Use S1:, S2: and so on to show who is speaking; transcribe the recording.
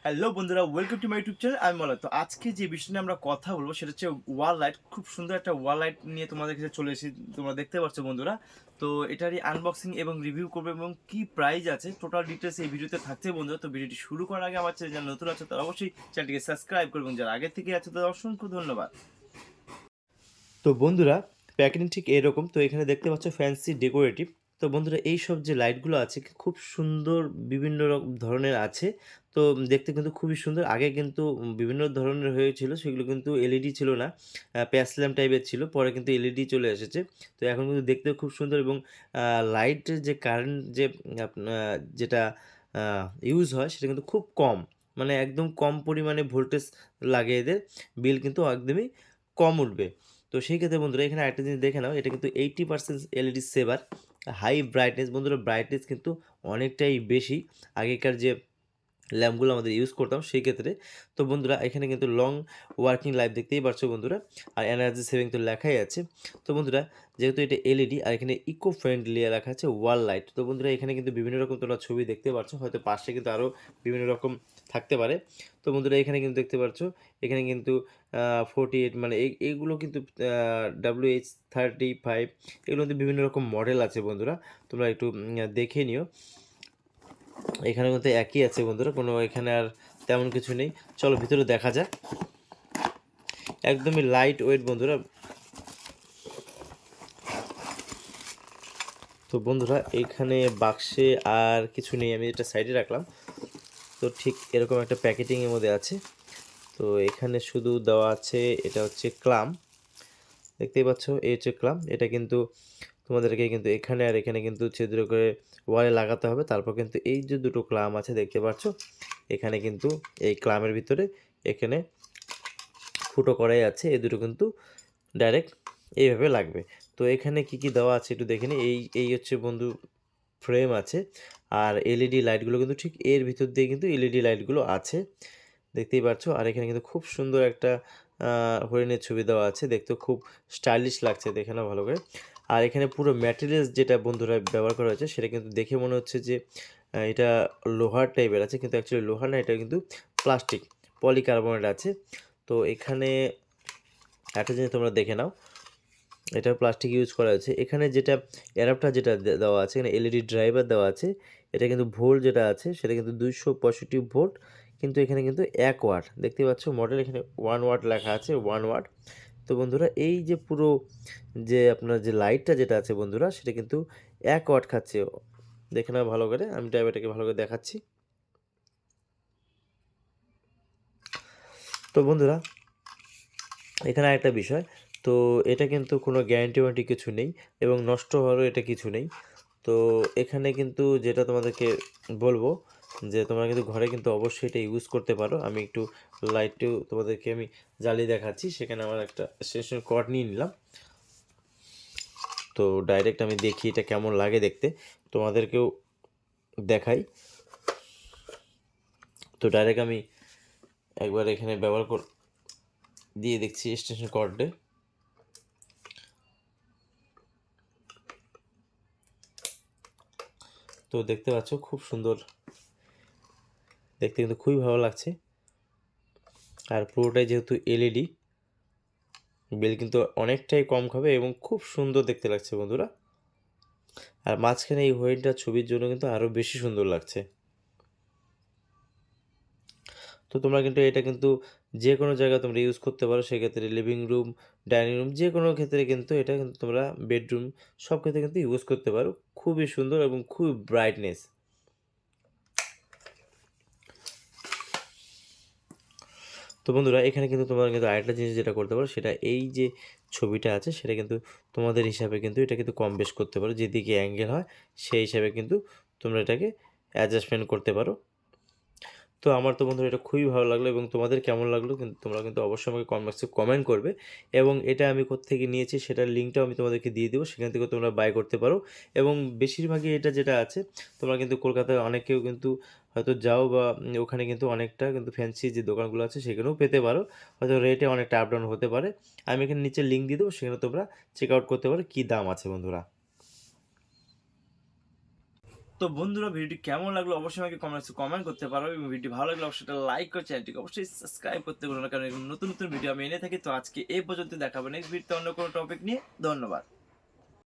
S1: Hello বন্ধুরা, welcome to my YouTube channel. আমি মলয়। তো আজকে যে বিষয় নিয়ে আমরা কথা বলবো সেটা হচ্ছে ওয়াল লাইট। খুব সুন্দর একটা ওয়াল লাইট নিয়ে তোমাদের কাছে চলে এসেছি। তোমরা দেখতে পাচ্ছ বন্ধুরা। তো এটারই আনবক্সিং এবং রিভিউ করবো এবং কি প্রাইস আছে টোটাল ডিটেলস এই ভিডিওতে থাকছে বন্ধুরা। তো ভিডিওটি শুরু করার আগে আমার চ্যানেল যারা নতুন আছে তারা অবশ্যই চ্যানেলটিকে সাবস্ক্রাইব করবেন, যারা আগে থেকে আছে তাদের অসংখ্য ধন্যবাদ। তো বন্ধুরা, প্যাকেটিং ঠিক এরকম। তো এখানে দেখতে পাচ্ছ ফ্যান্সি ডেকোরেটিভ। তো বন্ধুরা, এই সব যে লাইটগুলো আছে খুব সুন্দর, বিভিন্ন রকম ধরনের আছে। তো দেখতে কিন্তু খুবই সুন্দর। আগে কিন্তু বিভিন্ন ধরনের হয়েছিল, সেগুলো কিন্তু এলইডি ছিল না, প্যাচ ল্যাম্প টাইপের ছিল। পরে কিন্তু এলইডি চলে এসেছে। তো এখন কিন্তু দেখতেও খুব সুন্দর এবং লাইটের যে কারেন্ট যে যেটা ইউজ হয় সেটা কিন্তু খুব কম, মানে একদম কম পরিমাণে ভোল্টেজ লাগে এদের। বিল কিন্তু একদমই কম উঠবে। তো সেই ক্ষেত্রে বন্ধুরা এখানে একটা জিনিস দেখে নাও, এটা কিন্তু 80% এলইডি সেভার। হাই ব্রাইটনেস বন্ধুরা, ব্রাইটনেস কিন্তু অনেকটাই বেশি আগেকার যে ল্যাম্পগুলো আমাদের ইউজ করতাম সেই ক্ষেত্রে। তো বন্ধুরা এখানে কিন্তু লং ওয়ার্কিং লাইফ দেখতেই পারছো বন্ধুরা, আর এনার্জি সেভিং তো লেখাই আছে। তো বন্ধুরা, যেহেতু এটা এলইডি আর এখানে ইকো ফ্রেন্ডলি লেখা আছে ওয়াল লাইট। তো বন্ধুরা এখানে কিন্তু বিভিন্ন রকম তোমরা ছবি দেখতে পাচ্ছ, হয়তো পাশে কিন্তু আরও বিভিন্ন রকম থাকতে পারে। তো বন্ধুরা এখানে কিন্তু দেখতে পাচ্ছ, এখানে কিন্তু 48 মানে এইগুলো কিন্তু WH35, এগুলো কিন্তু বিভিন্ন রকম মডেল আছে বন্ধুরা। তোমরা একটু দেখে নিও। এখানে কিন্তু একই আছে বন্ধুরা, কোনো এখানে আর তেমন কিছু নেই। চলো ভিতরে দেখা যাক। একদমই লাইট ওয়েট বন্ধুরা। তো বন্ধুরা এখানে বাক্সে আর কিছু নেই, আমি এটা সাইডে রাখলাম। তো ঠিক এরকম একটা প্যাকেটিংয়ের মধ্যে আছে। তো এখানে শুধু দেওয়া আছে, এটা হচ্ছে ক্লাম, দেখতেই পাচ্ছ এই হচ্ছে ক্লাম। এটা কিন্তু তোমাদেরকে কিন্তু এখানে আর এখানে কিন্তু ছিদ্র করে ওয়ালে লাগাতে হবে। তারপর কিন্তু এই যে দুটো ক্লাম আছে দেখতে পাচ্ছ, এখানে কিন্তু এই ক্লামের ভিতরে এখানে ফুটো করাই আছে, এই দুটো কিন্তু ডাইরেক্ট এইভাবে লাগবে। তো এখানে কি কি দেওয়া আছে একটু দেখে নিই। এই হচ্ছে বন্ধু ফ্রেম আছে, আর এলইডি লাইটগুলো কিন্তু ঠিক এর ভিতর দিয়ে কিন্তু এলইডি লাইটগুলো আছে, দেখতেই পাচ্ছ। আর এখানে কিন্তু খুব সুন্দর একটা হরিণের ছবি দেওয়া আছে, দেখতেও খুব স্টাইলিশ লাগছে, দেখে নাও ভালো করে। আর এখানে পুরো ম্যাটেরিয়ালস যেটা বন্ধুরা ব্যবহার করা হয়েছে সেটা কিন্তু দেখে মনে হচ্ছে যে এটা লোহার টাইপের আছে, কিন্তু অ্যাকচুয়ালি লোহার না, এটা কিন্তু প্লাস্টিক, পলিকার্বনেট আছে। তো এখানে একটা জিনিস তোমরা দেখে নাও, এটা প্লাস্টিক ইউজ করা আছে। এখানে যেটা অ্যাডাপ্টার যেটা দেওয়া আছে, এখানে এলইডি ড্রাইভার দেওয়া আছে। এটা কিন্তু ভোল্ট যেটা আছে সেটা কিন্তু 265 ভোল্ট, কিন্তু এখানে কিন্তু 1 ওয়াট দেখতে পাচ্ছ মডেল, এখানে 1 ওয়াট লেখা আছে, 1 ওয়াট। তো বন্ধুরা এই যে পুরো যে আপনার যে লাইটটা যেটা আছে বন্ধুরা, সেটা কিন্তু 1 ওয়াট খাচ্ছে। দেখে নাও ভালো করে, আমি ড্রাইভারটাকে ভালো করে দেখাচ্ছি। তো বন্ধুরা এখানে একটা বিষয়, তো এটা কিন্তু কোনো গ্যারান্টি ওয়ারেন্টি কিছু নেই এবং নষ্ট হওয়ারও এটা কিছু নেই। তো এখানে কিন্তু যেটা তোমাদেরকে বলবো যে তোমরা কিন্তু ঘরে কিন্তু অবশ্যই এটা ইউজ করতে পারো। আমি একটু লাইটটিও তোমাদেরকে আমি জ্বালিয়ে দেখাচ্ছি। সেখানে আমার একটা এক্সটেনশন কর্ড নিয়ে নিলাম। তো ডাইরেক্ট আমি দেখি এটা কেমন লাগে দেখতে, তোমাদেরকেও দেখাই। তো ডাইরেক্ট আমি একবার এখানে ব্যবহার দিয়ে দেখছি এক্সটেনশন কর্ডে। তো দেখতে পাচ্ছ খুব সুন্দর দেখতে, কিন্তু খুবই ভালো লাগছে। আর পুরোটাই যেহেতু এলইডি, বিল কিন্তু অনেকটাই কম খাবে এবং খুব সুন্দর দেখতে লাগছে বন্ধুরা। আর মাঝখানে এই হোয়েলটা ছবির জন্য কিন্তু আরও বেশি সুন্দর লাগছে। তো তোমরা কিন্তু এটা কিন্তু যে কোনো জায়গায় তোমরা ইউজ করতে পারো, সেক্ষেত্রে লিভিং রুম, ডাইনিং রুম, যে কোনো ক্ষেত্রে কিন্তু এটা কিন্তু তোমরা বেডরুম, সব ক্ষেত্রে কিন্তু ইউজ করতে পারো। খুবই সুন্দর এবং খুবই ব্রাইটনেস। তো বন্ধুরা এখানে কিন্তু তোমরা কিন্তু আরেকটা জিনিস যেটা করতে পারো, সেটা এই যে ছবিটা আছে সেটা কিন্তু তোমাদের হিসাবে কিন্তু এটা কিন্তু কম বেশ করতে পারো, যেদিকে অ্যাঙ্গেল হয় সেই হিসাবে কিন্তু তোমরা এটাকে অ্যাডজাস্টমেন্ট করতে পারো। তো আমার তো বন্ধুরা এটা খুবই ভালো লাগলো, এবং তোমাদের কেমন লাগলো কিন্তু তোমরা কিন্তু অবশ্যই আমাকে কমেন্ট বক্সে কমেন্ট করবে। এবং এটা আমি কোত্থেকে নিয়েছি সেটার লিঙ্কটাও আমি তোমাদেরকে দিয়ে দেবো, সেখান থেকে তোমরা বাই করতে পারো। এবং বেশিরভাগই এটা যেটা আছে, তোমরা কিন্তু কলকাতায় অনেকেও কিন্তু হয়তো যাও বা ওখানে কিন্তু অনেকটা কিন্তু ফ্যান্সি যে দোকানগুলো আছে সেখানেও পেতে পারো, হয়তো রেটে অনেকটা আপ ডাউন হতে পারে। আমি এখানে নিচে লিঙ্ক দিয়ে দেবো, সেখানে তোমরা চেক আউট করতে পারো কী দাম আছে বন্ধুরা। তো বন্ধুরা ভিডিওটি কেমন লাগলো অবশ্যই আমাকে কমেন্ট করতে পারো, এবং ভিডিও ভালো লাগলে অবশ্যই লাইক করে চ্যানেলটিকে অবশ্যই সাবস্ক্রাইব করতে পারো না, কারণ এরকম নতুন নতুন ভিডিও আমি এনে থাকি। তো আজকে এই পর্যন্ত দেখাবো নেক্সট ভিডিওতে অন্য কোনো টপিক নিয়ে। ধন্যবাদ।